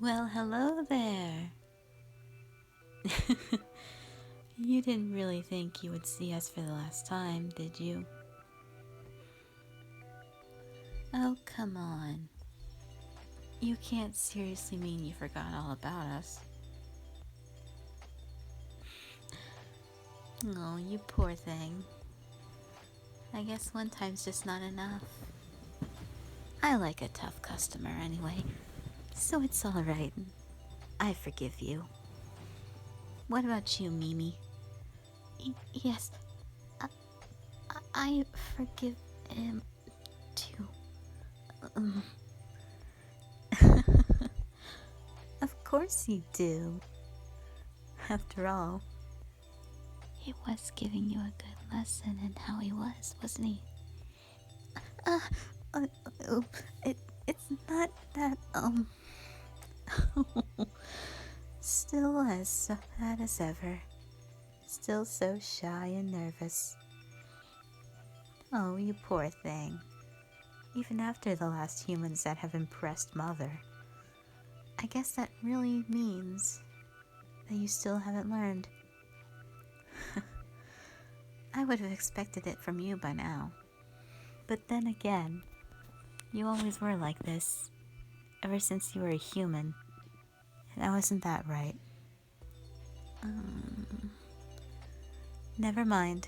Well, hello there. You didn't really think you would see us for the last time, did you? Oh, come on. You can't seriously mean you forgot all about us. Oh, you poor thing. I guess one time's just not enough. I like a tough customer anyway, so it's alright. I forgive you. What about you, Mimi? Yes, I forgive him too. Um, Of course you do. After all, he was giving you a good lesson in how he was, wasn't he? Uh, uh, uh it, it's not that, still as bad as ever. Still so shy and nervous. Oh, you poor thing. Even after the last humans that have impressed Mother. I guess that really means that you still haven't learned. I would have expected it from you by now. But then again, you always were like this, ever since you were a human. And wasn't that right? Never mind.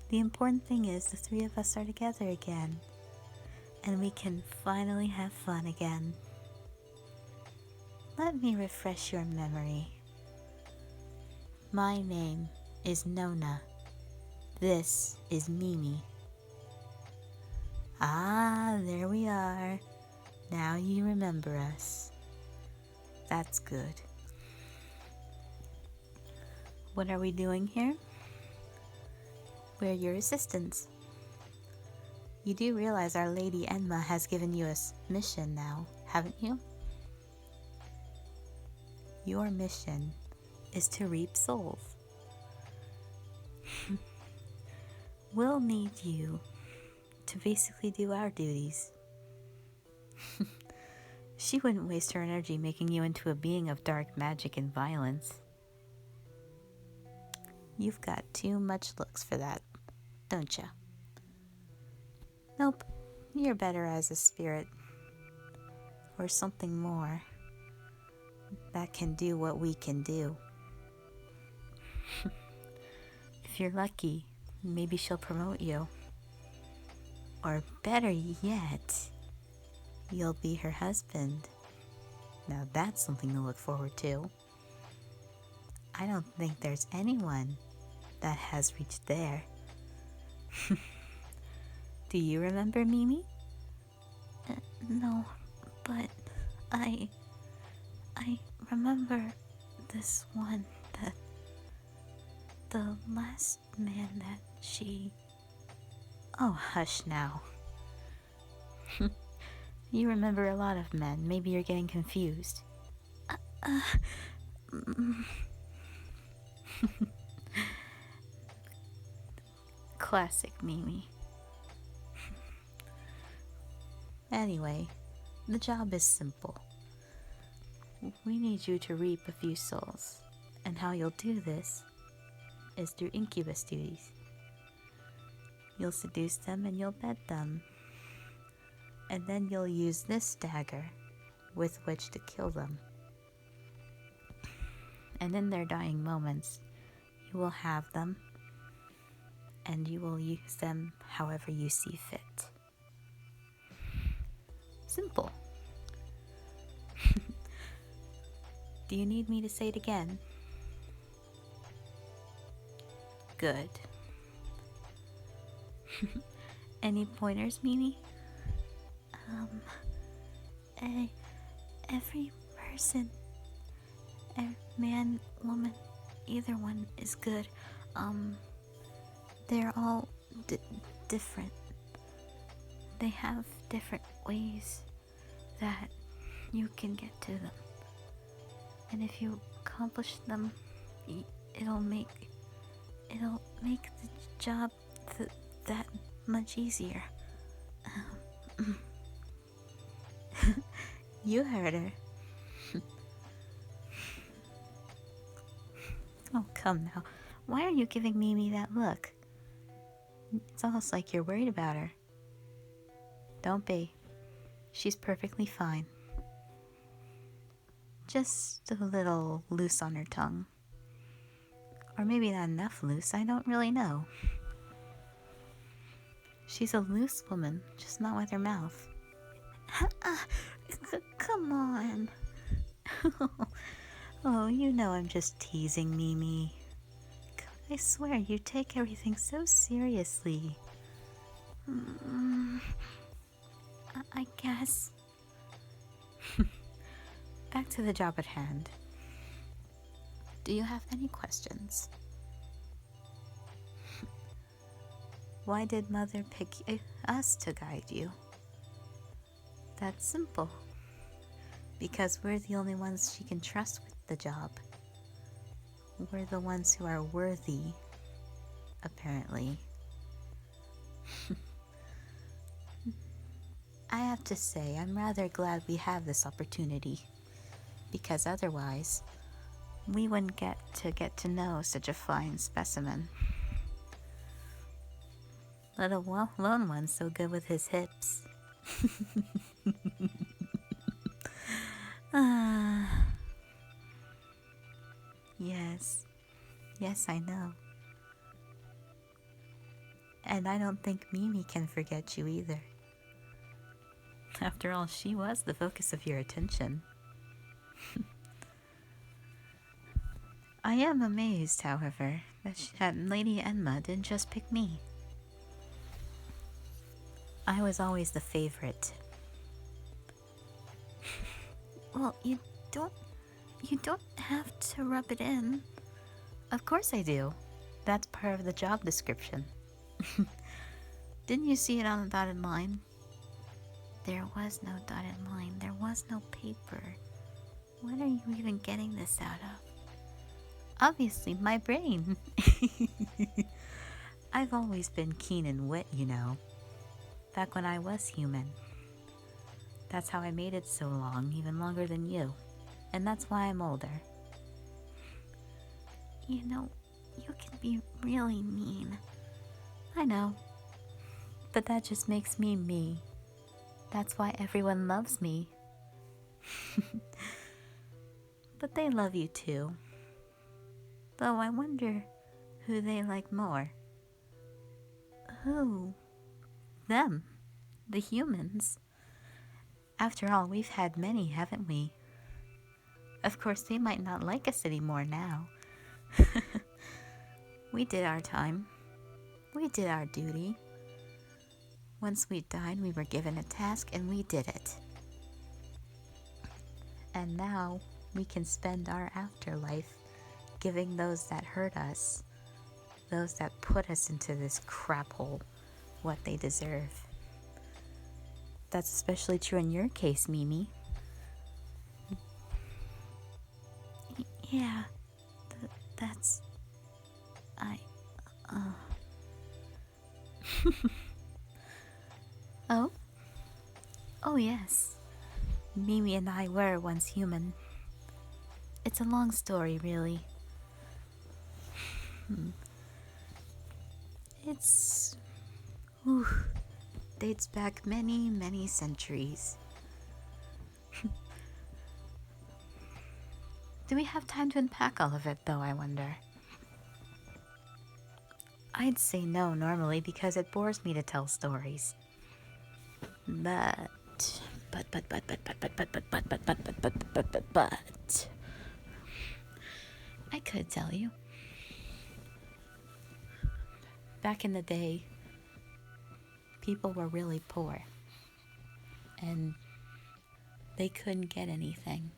The important thing is the three of us are together again. And we can finally have fun again. Let me refresh your memory. My name is Nona. This is Mimi. Ah, there we are. Now you remember us. That's good. What are we doing here? We're your assistants. You do realize our Lady Enma has given you a mission now, haven't you? Your mission is to reap souls. We'll need you to basically do our duties. She wouldn't waste her energy making you into a being of dark magic and violence. You've got too much looks for that, don't you? Nope, you're better as a spirit. Or something more that can do what we can do. If you're lucky, maybe she'll promote you. Or better yet, you'll be her husband. Now that's something to look forward to. I don't think there's anyone that has reached there. Do you remember Mimi? No, but I remember this one that the last man that she... Oh, hush now. You remember a lot of men. Maybe you're getting confused. Classic Mimi. Anyway, the job is simple. We need you to reap a few souls, and how you'll do this is through incubus duties. You'll seduce them and you'll bed them. And then you'll use this dagger with which to kill them. And in their dying moments, you will have them, and you will use them however you see fit. Simple. Do you need me to say it again? Good. Any pointers, Mimi? Every person, man, woman, either one is good. They're all different. They have different ways that you can get to them. And if you accomplish them, it'll make the job that much easier. You heard her. Oh, come now. Why are you giving Mimi that look? It's almost like you're worried about her. Don't be. She's perfectly fine. Just a little loose on her tongue. Or maybe not enough loose, I don't really know. She's a loose woman, just not with her mouth. Come on. Oh, you know I'm just teasing, Mimi. God, I swear you take everything so seriously. I guess. Back to the job at hand. Do you have any questions? Why did Mother pick us to guide you? That's simple. Because we're the only ones she can trust with the job. We're the ones who are worthy, apparently. I have to say, I'm rather glad we have this opportunity. Because otherwise, we wouldn't get to know such a fine specimen. Let alone one so good with his hips. Yes, I know. And I don't think Mimi can forget you either. After all, she was the focus of your attention. I am amazed, however, that Lady Enma didn't just pick me. I was always the favorite. Well, you don't have to rub it in. Of course I do. That's part of the job description. Didn't you see it on the dotted line? There was no dotted line. There was no paper. When are you even getting this out of? Obviously, my brain. I've always been keen in wit, you know. Back when I was human. That's how I made it so long, even longer than you. And that's why I'm older. You know, you can be really mean. I know. But that just makes me me. That's why everyone loves me. But they love you too. Though I wonder who they like more. Who? Them. The humans. After all, we've had many, haven't we? Of course, they might not like us anymore now. We did our time. We did our duty. Once we died, we were given a task and we did it. And now we can spend our afterlife giving those that hurt us, those that put us into this crap hole, what they deserve. That's especially true in your case, Mimi. Yeah, that's... Oh? Oh yes. Mimi and I were once human. It's a long story, really. It's... dates back many, many centuries. Do we have time to unpack all of it, though, I wonder? I'd say no normally because it bores me to tell stories. But I could tell you. Back in the day, people were really poor. And they couldn't get anything.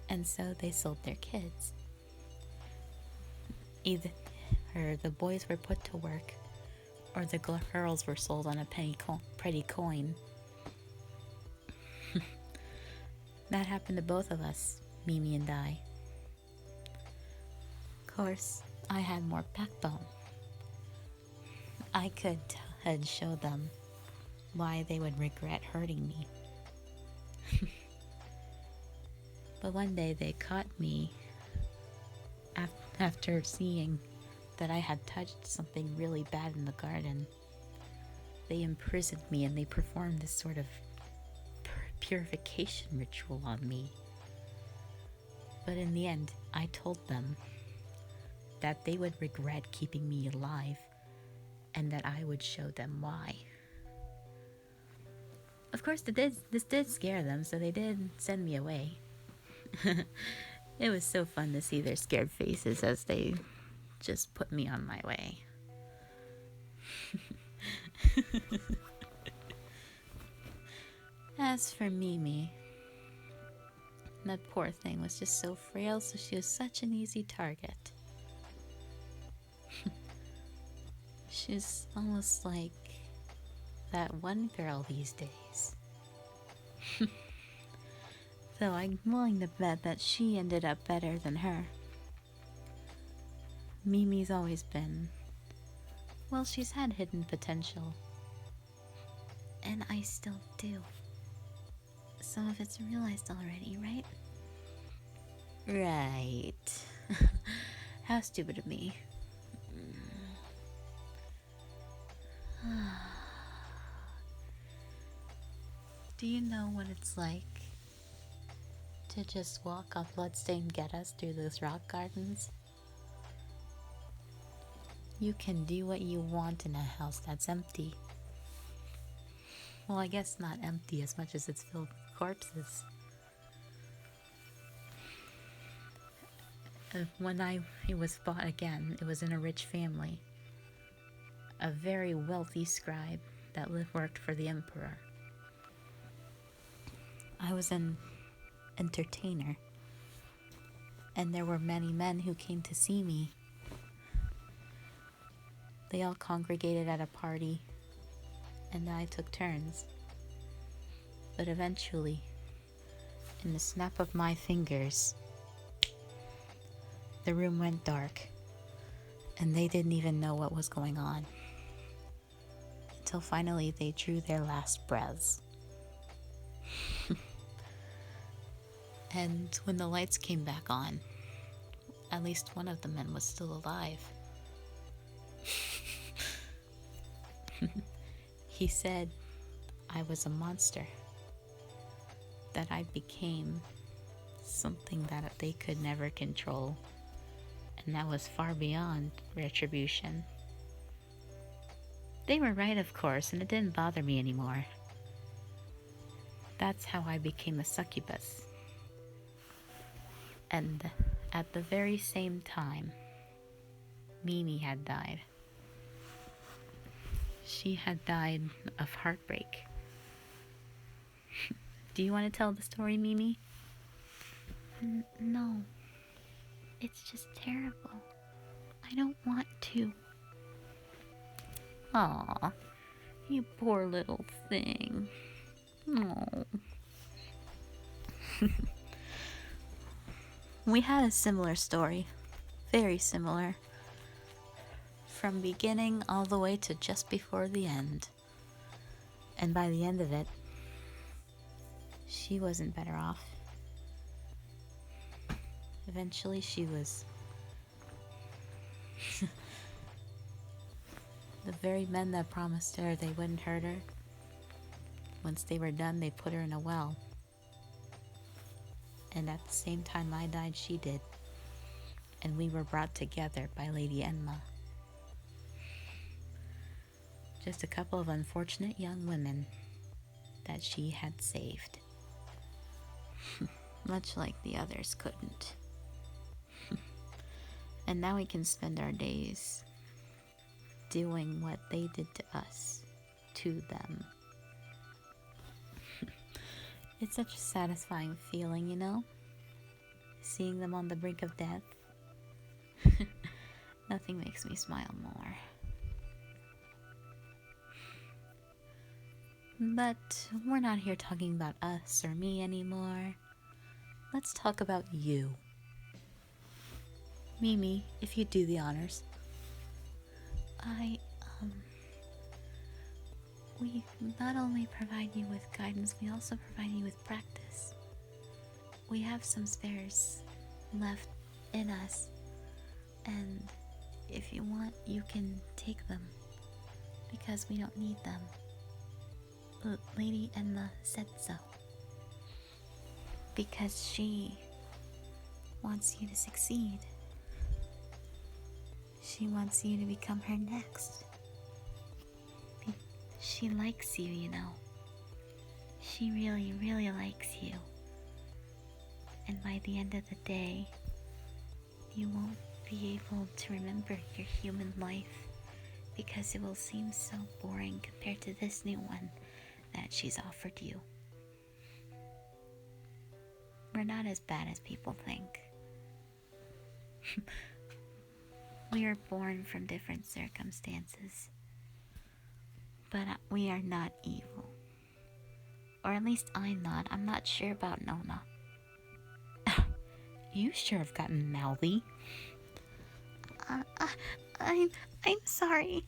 And so they sold their kids. Either the boys were put to work, or the girls were sold on a pretty coin. That happened to both of us, Mimi and I. Of course, I had more backbone. I could show them why they would regret hurting me. But one day they caught me after seeing that I had touched something really bad in the garden. They imprisoned me and they performed this sort of purification ritual on me. But in the end, I told them that they would regret keeping me alive and that I would show them why. Of course, this did scare them, so they did send me away. It was so fun to see their scared faces as they just put me on my way. As for Mimi, that poor thing was just so frail, so she was such an easy target. She's almost like that one girl these days. Though I'm willing to bet that she ended up better than her. Mimi's always been... well, she's had hidden potential. And I still do. Some of it's realized already, right? Right. How stupid of me. Do you know what it's like to just walk on bloodstained Geddas through those rock gardens? You can do what you want in a house that's empty. Well, I guess not empty as much as it's filled with corpses. When it was bought again, it was in a rich family. A very wealthy scribe that worked for the emperor. I was an entertainer, and there were many men who came to see me. They all congregated at a party, and I took turns. But eventually, in the snap of my fingers, the room went dark, and they didn't even know what was going on. Until finally they drew their last breaths. And when the lights came back on, at least one of the men was still alive. He said I was a monster, that I became something that they could never control, and that was far beyond retribution. They were right, of course, and it didn't bother me anymore. That's how I became a succubus. And at the very same time, Mimi had died. She had died of heartbreak. Do you want to tell the story, Mimi? No. It's just terrible. I don't want to. Aw, you poor little thing. Oh. We had a similar story. Very similar. From beginning all the way to just before the end. And by the end of it, she wasn't better off. Eventually she was... the very men that promised her they wouldn't hurt her, once they were done, they put her in a well. And at the same time I died, she did. And we were brought together by Lady Enma. Just a couple of unfortunate young women that she had saved. Much like the others couldn't. And now we can spend our days doing what they did to us, to them. It's such a satisfying feeling, you know? Seeing them on the brink of death. Nothing makes me smile more. But we're not here talking about us or me anymore. Let's talk about you. Mimi, if you'd do the honors. We not only provide you with guidance, we also provide you with practice. we have some spares left in us, and if you want, you can take them, because we don't need them. Lady Enma said so. Because she wants you to succeed. She wants you to become her next. She likes you, you know. She really, really likes you. And by the end of the day, you won't be able to remember your human life, because it will seem so boring compared to this new one that she's offered you. We're not as bad as people think. We are born from different circumstances, but we are not evil. Or at least I'm not. I'm not sure about Nona. You sure have gotten mouthy. I'm sorry.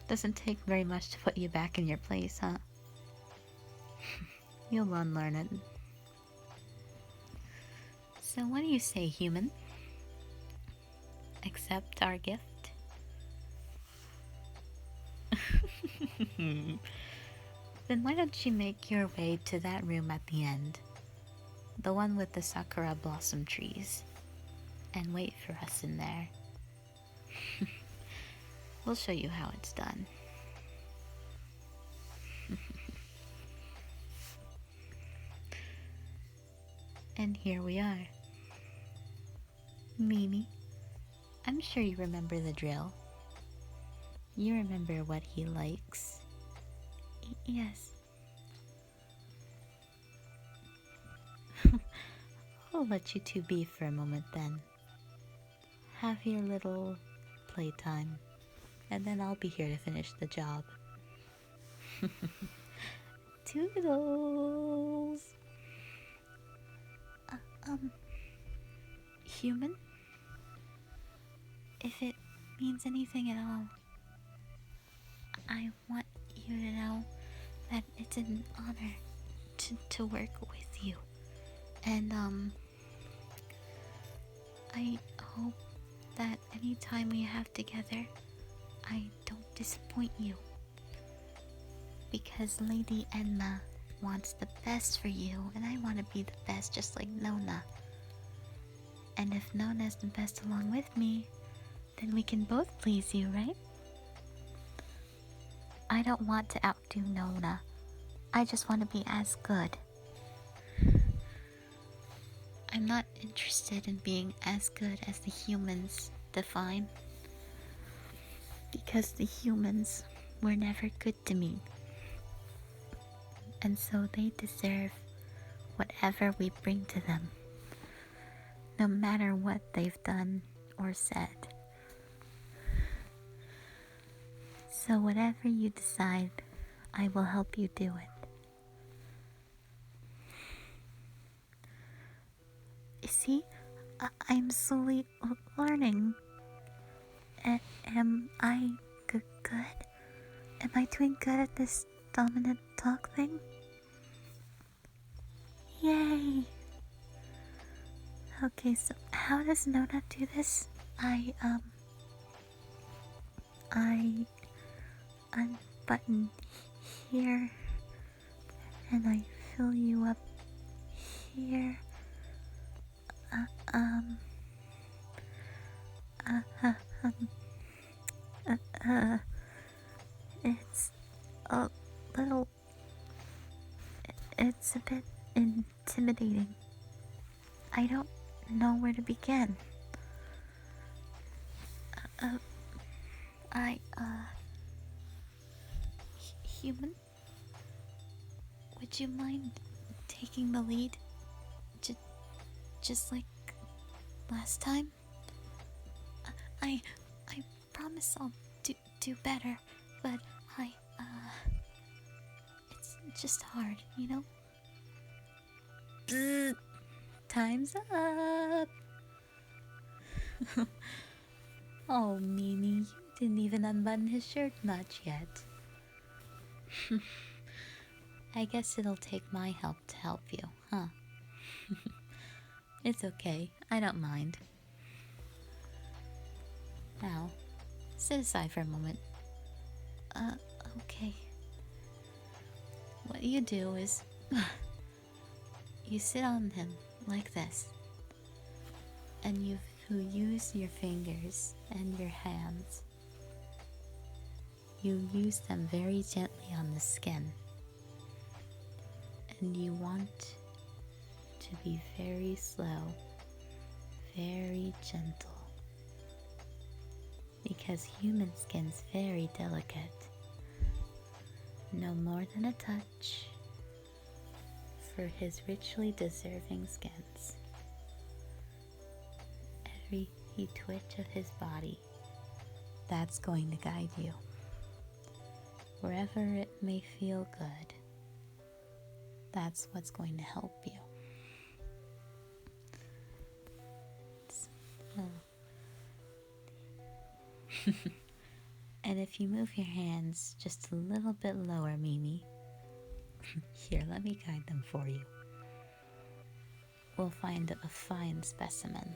Doesn't take very much to put you back in your place, huh? You'll unlearn it. So what do you say, human? Accept our gift? Then why don't you make your way to that room at the end, the one with the sakura blossom trees, and wait for us in there. We'll show you how it's done. And here we are. Mimi, I'm sure you remember the drill. You remember what he likes. Yes. I'll let you two be for a moment then. Have your little playtime, and then I'll be here to finish the job. Toodles! Human? If it means anything at all, I want you to know that it's an honor to work with you. And, I hope that any time we have together, I don't disappoint you. Because Lady Enma wants the best for you, and I want to be the best just like Nona. And if Nona's the best along with me, then we can both please you, right? I don't want to outdo Nona. I just want to be as good. I'm not interested in being as good as the humans define. Because the humans were never good to me. And so they deserve whatever we bring to them, no matter what they've done or said. So whatever you decide, I will help you do it. You see, I'm slowly learning. Am I good? Am I doing good at this dominant talk thing? Yay! Okay, so how does Nona do this? I unbutton here, and I fill you up here. It's a little... It's a bit intimidating. I don't know where to begin. Human? Would you mind taking the lead? Just like last time? I promise I'll do better, but it's just hard, you know? Bzz, time's up! Oh, Mimi, you didn't even unbutton his shirt notch yet. I guess it'll take my help to help you, huh? It's okay, I don't mind. Now, sit aside for a moment. Okay. What you do is you sit on him like this, and you use your fingers and your hands. You use them very gently on the skin, and you want to be very slow, very gentle, because human skin's very delicate. No more than a touch for his richly deserving skins. Every twitch of his body, that's going to guide you. Wherever it may feel good, that's what's going to help you. And if you move your hands just a little bit lower, Mimi. Here, let me guide them for you. We'll find a fine specimen.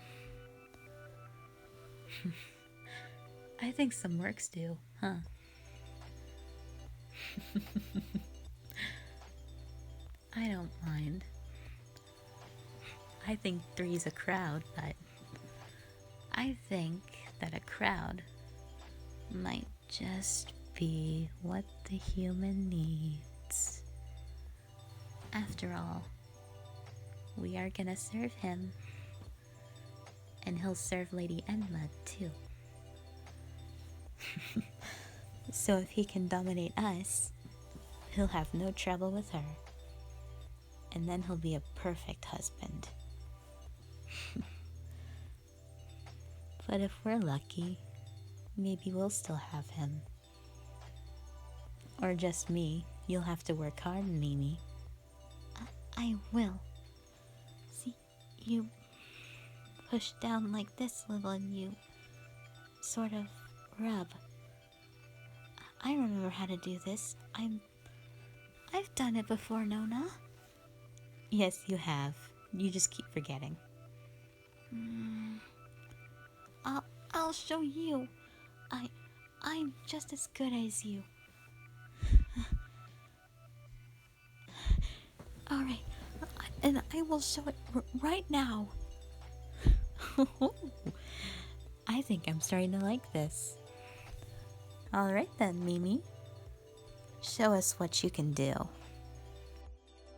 I think some works do, huh? I don't mind. I think three's a crowd, but I think that a crowd might just be what the human needs. After all, we are gonna serve him, and he'll serve Lady Enma too. So if he can dominate us, he'll have no trouble with her, and then he'll be a perfect husband. But if we're lucky, maybe we'll still have him. Or just me. You'll have to work hard, Mimi. I will. See, you push down like this little and you sort of rub. I remember how to do this. I've done it before, Nona. Yes, you have. You just keep forgetting. I'll show you. I'm just as good as you. Alright, and I will show it right now. I think I'm starting to like this. Alright then, Mimi. Show us what you can do.